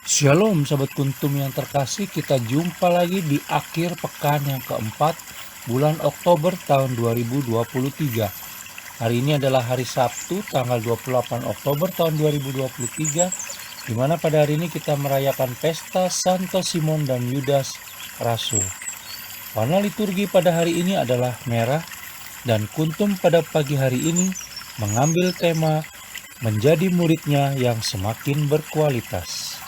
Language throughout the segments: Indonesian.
Shalom Sahabat Kuntum yang terkasih, kita jumpa lagi di akhir pekan yang keempat bulan Oktober tahun 2023. Hari ini adalah hari Sabtu tanggal 28 Oktober tahun 2023, di mana pada hari ini kita merayakan pesta Santo Simon dan Yudas Rasul. Warna liturgi pada hari ini adalah merah, dan Kuntum pada pagi hari ini mengambil tema menjadi muridnya yang semakin berkualitas.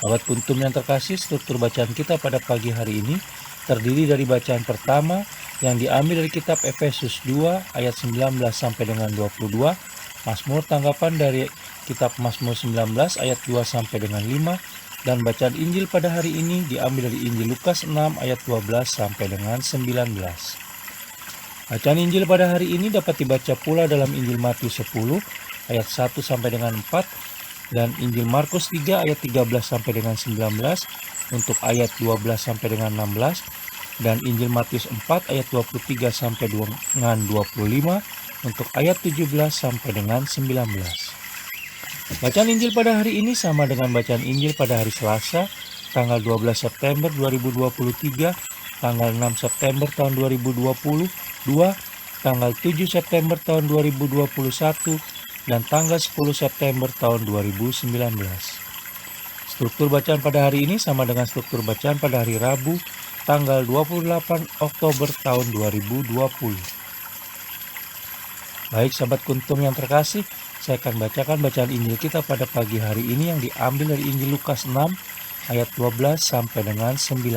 Sahabat Kuntum yang terkasih, struktur bacaan kita pada pagi hari ini terdiri dari bacaan pertama yang diambil dari kitab Efesus 2 ayat 19 sampai dengan 22, Mazmur tanggapan dari kitab Mazmur 19 ayat 2 sampai dengan 5, dan bacaan Injil pada hari ini diambil dari Injil Lukas 6 ayat 12 sampai dengan 19. Bacaan Injil pada hari ini dapat dibaca pula dalam Injil Matius 10 ayat 1 sampai dengan 4, dan Injil Markus 3 ayat 13 sampai dengan 19 untuk ayat 12 sampai dengan 16, dan Injil Matius 4 ayat 23 sampai dengan 25 untuk ayat 17 sampai dengan 19. Bacaan Injil pada hari ini sama dengan bacaan Injil pada hari Selasa tanggal 12 September 2023, tanggal 6 September tahun 2022, tanggal 7 September tahun 2021, dan tanggal 10 September tahun 2019. Struktur bacaan pada hari ini sama dengan struktur bacaan pada hari Rabu, tanggal 28 Oktober tahun 2020. Baik Sahabat Kuntum yang terkasih, saya akan bacakan bacaan Injil kita pada pagi hari ini yang diambil dari Injil Lukas 6 ayat 12 sampai dengan 19.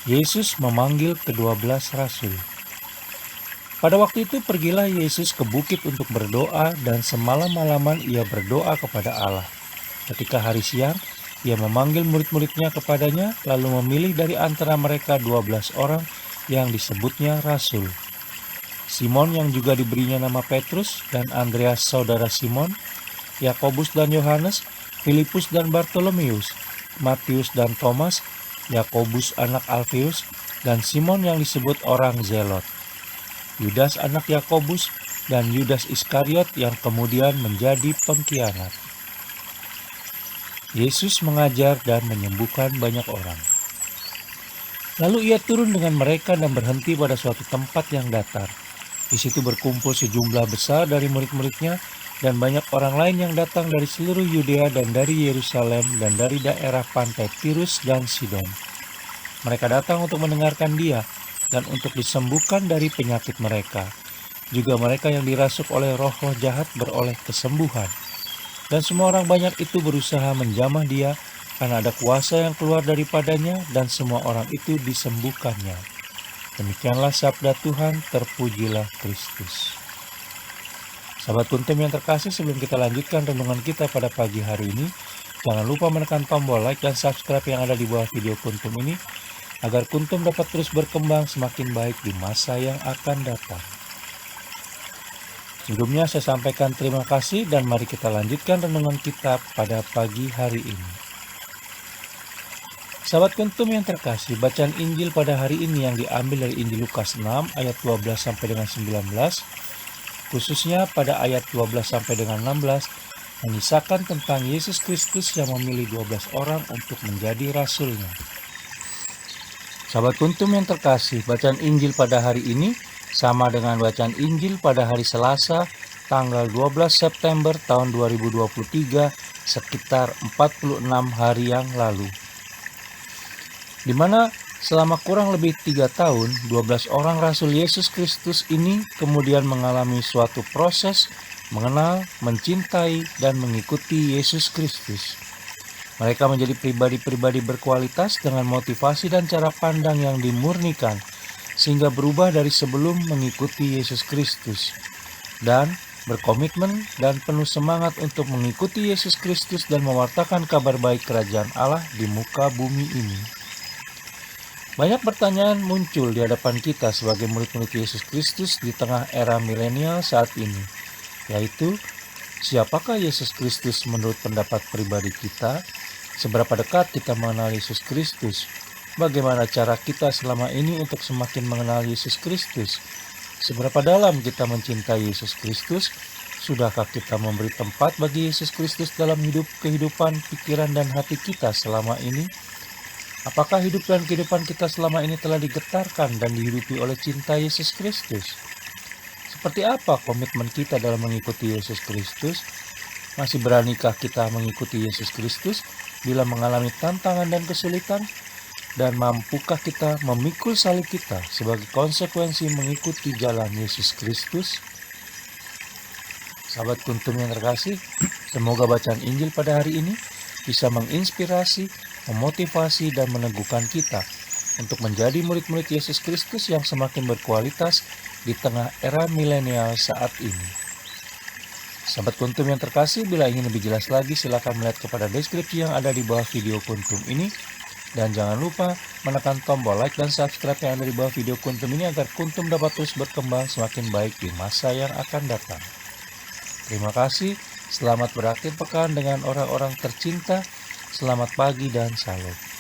Yesus memanggil ke-12 Rasul. Pada waktu itu pergilah Yesus ke bukit untuk berdoa, dan semalam-malaman ia berdoa kepada Allah. Ketika hari siang, ia memanggil murid-muridnya kepadanya, lalu memilih dari antara mereka 12 orang yang disebutnya Rasul. Simon yang juga diberinya nama Petrus, dan Andreas saudara Simon, Yakobus dan Yohanes, Filipus dan Bartolomeus, Matius dan Thomas, Yakobus anak Alfeus, dan Simon yang disebut orang Zelot, Yudas anak Yakobus, dan Yudas Iskariot yang kemudian menjadi pengkhianat. Yesus mengajar dan menyembuhkan banyak orang. Lalu ia turun dengan mereka dan berhenti pada suatu tempat yang datar. Di situ berkumpul sejumlah besar dari murid-muridnya dan banyak orang lain yang datang dari seluruh Yudea dan dari Yerusalem dan dari daerah pantai Tirus dan Sidon. Mereka datang untuk mendengarkan dia dan untuk disembuhkan dari penyakit mereka. Juga mereka yang dirasuk oleh roh-roh jahat beroleh kesembuhan. Dan semua orang banyak itu berusaha menjamah dia, karena ada kuasa yang keluar daripadanya, dan semua orang itu disembuhkannya. Demikianlah sabda Tuhan, terpujilah Kristus. Sahabat Kuntum yang terkasih, sebelum kita lanjutkan renungan kita pada pagi hari ini, jangan lupa menekan tombol like dan subscribe yang ada di bawah video Kuntum ini, agar Kuntum dapat terus berkembang semakin baik di masa yang akan datang. Sebelumnya saya sampaikan terima kasih, dan mari kita lanjutkan renungan kita pada pagi hari ini. Sahabat Kuntum yang terkasih, bacaan Injil pada hari ini yang diambil dari Injil Lukas 6 ayat 12 sampai dengan 19, khususnya pada ayat 12 sampai dengan 16, mengisahkan tentang Yesus Kristus yang memilih 12 orang untuk menjadi rasulnya. Sahabat Kuntum yang terkasih, bacaan Injil pada hari ini sama dengan bacaan Injil pada hari Selasa tanggal 12 September tahun 2023, sekitar 46 hari yang lalu, di mana selama kurang lebih 3 tahun 12 orang Rasul Yesus Kristus ini kemudian mengalami suatu proses mengenal, mencintai, dan mengikuti Yesus Kristus. Mereka menjadi pribadi-pribadi berkualitas dengan motivasi dan cara pandang yang dimurnikan, sehingga berubah dari sebelum mengikuti Yesus Kristus, dan berkomitmen dan penuh semangat untuk mengikuti Yesus Kristus dan mewartakan kabar baik kerajaan Allah di muka bumi ini. Banyak pertanyaan muncul di hadapan kita sebagai murid-murid Yesus Kristus di tengah era milenial saat ini, yaitu siapakah Yesus Kristus menurut pendapat pribadi kita? Seberapa dekat kita mengenal Yesus Kristus? Bagaimana cara kita selama ini untuk semakin mengenal Yesus Kristus? Seberapa dalam kita mencintai Yesus Kristus? Sudahkah kita memberi tempat bagi Yesus Kristus dalam kehidupan, pikiran, dan hati kita selama ini? Apakah hidup dan kehidupan kita selama ini telah digetarkan dan dihidupi oleh cinta Yesus Kristus? Seperti apa komitmen kita dalam mengikuti Yesus Kristus? Masih beranikah kita mengikuti Yesus Kristus bila mengalami tantangan dan kesulitan? Dan mampukah kita memikul salib kita sebagai konsekuensi mengikuti jalan Yesus Kristus? Sahabat Kuntum yang terkasih, semoga bacaan Injil pada hari ini bisa menginspirasi, memotivasi, dan meneguhkan kita untuk menjadi murid-murid Yesus Kristus yang semakin berkualitas di tengah era milenial saat ini. Sahabat Kuntum yang terkasih, bila ingin lebih jelas lagi silakan melihat kepada deskripsi yang ada di bawah video Kuntum ini. Dan jangan lupa menekan tombol like dan subscribe yang ada di bawah video Kuntum ini agar Kuntum dapat terus berkembang semakin baik di masa yang akan datang. Terima kasih, selamat berakhir pekan dengan orang-orang tercinta, selamat pagi dan salam.